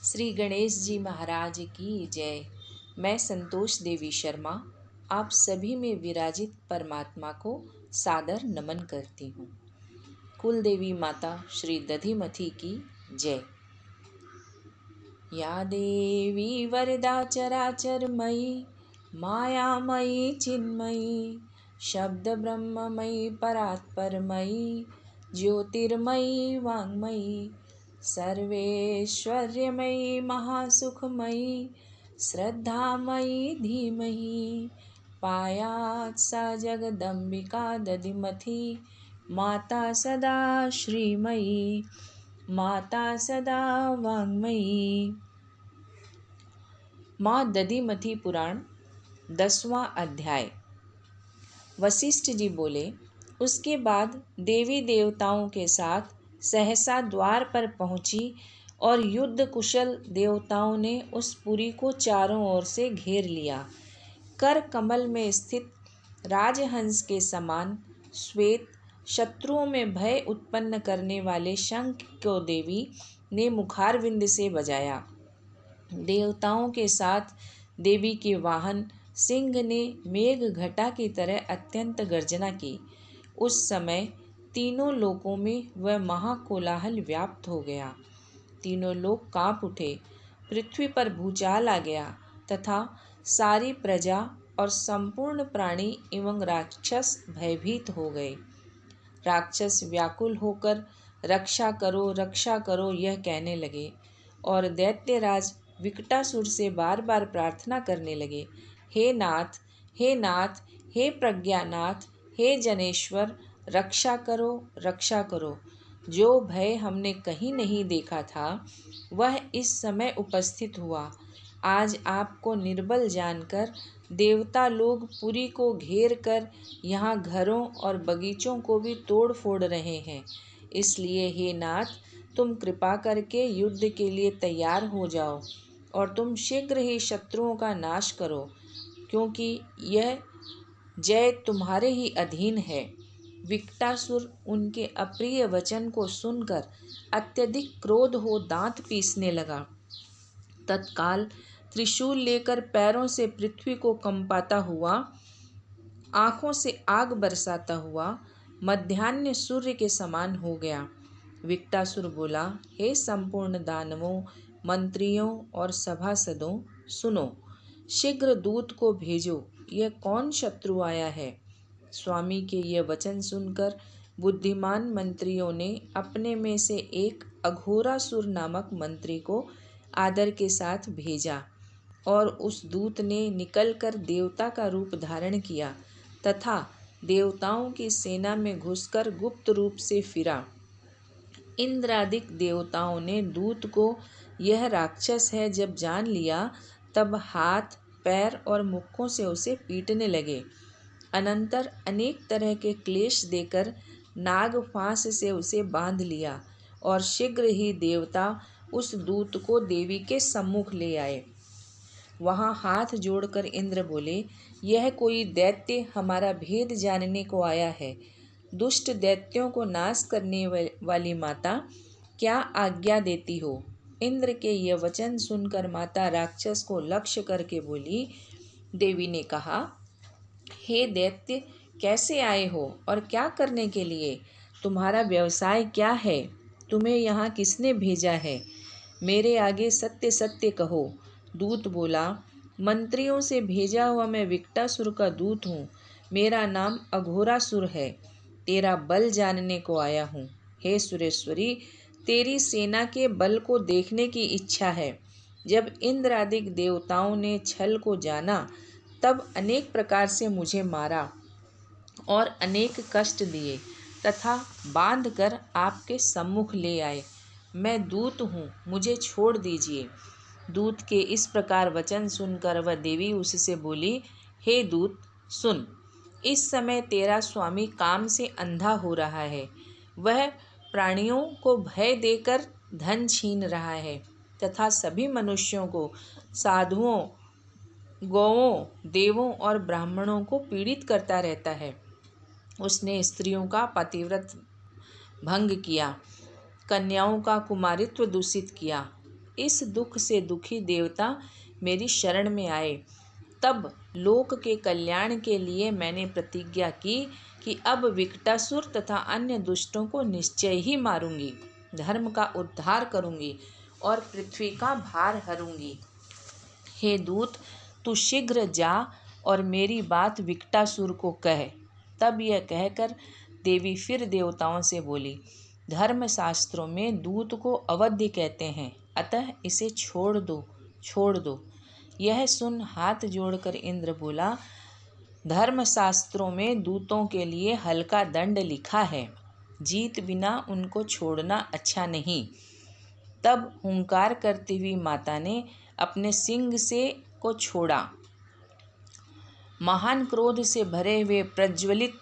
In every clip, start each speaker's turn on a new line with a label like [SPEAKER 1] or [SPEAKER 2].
[SPEAKER 1] श्री गणेश जी महाराज की जय। मैं संतोष देवी शर्मा आप सभी में विराजित परमात्मा को सादर नमन करती हूँ। कुल देवी माता श्री दधिमथी की जय। या देवी वरदा चराचरमयी मायामयी चिन्मयी शब्द ब्रह्ममयी परात्परमयी ज्योतिर्मयी वाङ्मयी सर्वेश्वर्यमयी महासुखमयी श्रद्धामयी धीमहि पायात् सा जगदम्बिका दधिमथी माता सदा श्रीमयी माता सदा वाङ्मयी। माँ दधिमथी पुराण 10वां अध्याय। वशिष्ठ जी बोले, उसके बाद देवी देवताओं के साथ सहसा द्वार पर पहुंची और युद्ध कुशल देवताओं ने उस पुरी को चारों ओर से घेर लिया। कर कमल में स्थित राजहंस के समान श्वेत शत्रुओं में भय उत्पन्न करने वाले शंख को देवी ने मुखारविंद से बजाया। देवताओं के साथ देवी के वाहन सिंह ने मेघ घटा की तरह अत्यंत गर्जना की। उस समय तीनों लोकों में वह महाकोलाहल व्याप्त हो गया। तीनों लोक कांप उठे, पृथ्वी पर भूचाल आ गया तथा सारी प्रजा और संपूर्ण प्राणी एवं राक्षस भयभीत हो गए। राक्षस व्याकुल होकर रक्षा करो यह कहने लगे और दैत्यराज विकटासुर से बार बार प्रार्थना करने लगे, हे नाथ, हे नाथ, हे प्रज्ञानाथ, हे जनेश्वर, रक्षा करो। जो भय हमने कहीं नहीं देखा था वह इस समय उपस्थित हुआ। आज आपको निर्बल जानकर देवता लोग पुरी को घेर कर यहाँ घरों और बगीचों को भी तोड़ फोड़ रहे हैं। इसलिए हे नाथ, तुम कृपा करके युद्ध के लिए तैयार हो जाओ और तुम शीघ्र ही शत्रुओं का नाश करो, क्योंकि यह जय तुम्हारे ही अधीन है। विकटासुर उनके अप्रिय वचन को सुनकर अत्यधिक क्रोध हो दांत पीसने लगा। तत्काल त्रिशूल लेकर पैरों से पृथ्वी को कंपाता हुआ, आंखों से आग बरसाता हुआ मध्याह्न सूर्य के समान हो गया। विकटासुर बोला, हे संपूर्ण दानवों, मंत्रियों और सभासदों, सुनो, शीघ्र दूत को भेजो। यह कौन शत्रु आया है? स्वामी के ये वचन सुनकर बुद्धिमान मंत्रियों ने अपने में से एक अघोरासुर नामक मंत्री को आदर के साथ भेजा और उस दूत ने निकलकर देवता का रूप धारण किया तथा देवताओं की सेना में घुसकर गुप्त रूप से फिरा। इंद्रादिक देवताओं ने दूत को यह राक्षस है जब जान लिया, तब हाथ, पैर और मुक्कों से उसे पीटने लगे। अनंतर अनेक तरह के क्लेश देकर नाग फांस से उसे बांध लिया और शीघ्र ही देवता उस दूत को देवी के सम्मुख ले आए। वहां हाथ जोड़कर इंद्र बोले, यह कोई दैत्य हमारा भेद जानने को आया है। दुष्ट दैत्यों को नाश करने वाली माता, क्या आज्ञा देती हो? इंद्र के ये वचन सुनकर माता राक्षस को लक्ष्य करके बोली। देवी ने कहा, हे दैत्य, कैसे आए हो और क्या करने के लिए? तुम्हारा व्यवसाय क्या है? तुम्हें यहाँ किसने भेजा है? मेरे आगे सत्य सत्य कहो। दूत बोला, मंत्रियों से भेजा हुआ मैं विकटासुर का दूत हूँ। मेरा नाम अघोरासुर है। तेरा बल जानने को आया हूँ। हे सुरेश्वरी, तेरी सेना के बल को देखने की इच्छा है। जब इंद्र आदि देवताओं ने छल को जाना, तब अनेक प्रकार से मुझे मारा और अनेक कष्ट दिए तथा बांधकर आपके सम्मुख ले आए। मैं दूत हूँ, मुझे छोड़ दीजिए। दूत के इस प्रकार वचन सुनकर वह देवी उससे बोली, हे दूत, सुन, इस समय तेरा स्वामी काम से अंधा हो रहा है। वह प्राणियों को भय देकर धन छीन रहा है तथा सभी मनुष्यों को, साधुओं, गौओं, देवों और ब्राह्मणों को पीड़ित करता रहता है। उसने स्त्रियों का पतिव्रत भंग किया, कन्याओं का कुमारित्व दूषित किया, इस दुख से दुखी देवता मेरी शरण में आए, तब लोक के कल्याण के लिए मैंने प्रतिज्ञा की कि अब विकटासुर तथा अन्य दुष्टों को निश्चय ही मारूंगी, धर्म का उद्धार करूंगी और पृथ्वी का भार हरूंगी। हे दूत, तू शीघ्र जा और मेरी बात विकटासुर को कह। तब यह कहकर देवी फिर देवताओं से बोली, धर्मशास्त्रों में दूत को अवध्य कहते हैं, अतः इसे छोड़ दो, छोड़ दो। यह सुन हाथ जोड़कर इंद्र बोला, धर्मशास्त्रों में दूतों के लिए हल्का दंड लिखा है, जीत बिना उनको छोड़ना अच्छा नहीं। तब हुंकार करती हुई माता ने अपने सिंह से को छोड़ा। महान क्रोध से भरे हुए प्रज्वलित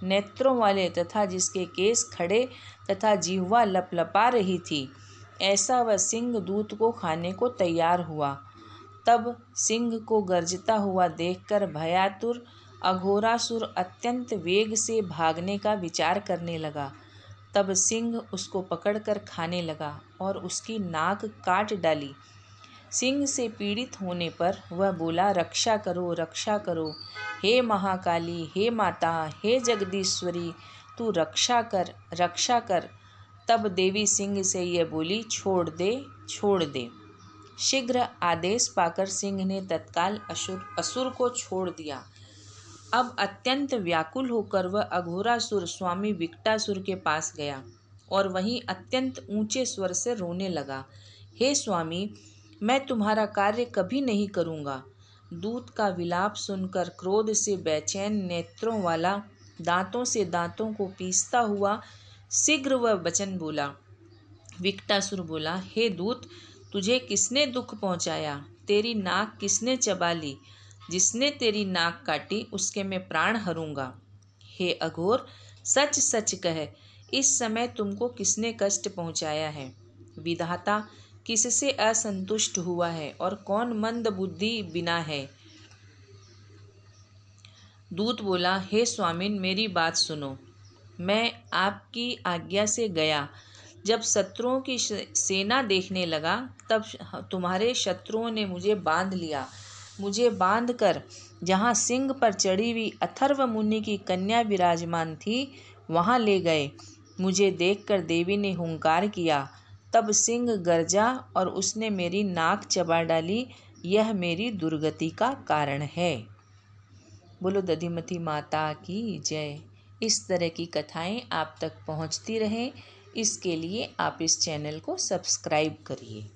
[SPEAKER 1] नेत्रों वाले तथा जिसके केस खड़े तथा जिह्वा लपलपा रही थी, ऐसा वह सिंह दूत को खाने को तैयार हुआ। तब सिंह को गरजता हुआ देखकर भयातुर अघोरासुर अत्यंत वेग से भागने का विचार करने लगा। तब सिंह उसको पकड़कर खाने लगा और उसकी नाक काट डाली। सिंह से पीड़ित होने पर वह बोला, रक्षा करो, रक्षा करो, हे महाकाली, हे माता, हे जगदीश्वरी, तू रक्षा कर, रक्षा कर। तब देवी सिंह से यह बोली, छोड़ दे, छोड़ दे। शीघ्र आदेश पाकर सिंह ने तत्काल असुर को छोड़ दिया। अब अत्यंत व्याकुल होकर वह अघोरासुर स्वामी विकटासुर के पास गया और वहीं अत्यंत ऊंचे स्वर से रोने लगा, हे स्वामी, मैं तुम्हारा कार्य कभी नहीं करूँगा। दूत का विलाप सुनकर क्रोध से बेचैन नेत्रों वाला, दांतों से दांतों को पीसता हुआ शीघ्र वह वचन बोला। विकटासुर बोला, हे दूत, तुझे किसने दुख पहुँचाया? तेरी नाक किसने चबा ली? जिसने तेरी नाक काटी उसके मैं प्राण हरूंगा। हे अघोर, सच सच कह, इस समय तुमको किसने कष्ट पहुँचाया है? विधाता किससे असंतुष्ट हुआ है और कौन मंद बुद्धि बिना है? दूत बोला, हे स्वामिन, मेरी बात सुनो। मैं आपकी आज्ञा से गया, जब शत्रुओं की सेना देखने लगा, तब तुम्हारे शत्रुओं ने मुझे बांध लिया। मुझे बांधकर जहाँ सिंह पर चढ़ी हुई अथर्व मुनि की कन्या विराजमान थी, वहाँ ले गए। मुझे देखकर देवी ने हुंकार किया, तब सिंह गरजा और उसने मेरी नाक चबा डाली। यह मेरी दुर्गति का कारण है। बोलो दधिमती माता की जय। इस तरह की कथाएं आप तक पहुंचती रहें, इसके लिए आप इस चैनल को सब्सक्राइब करिए।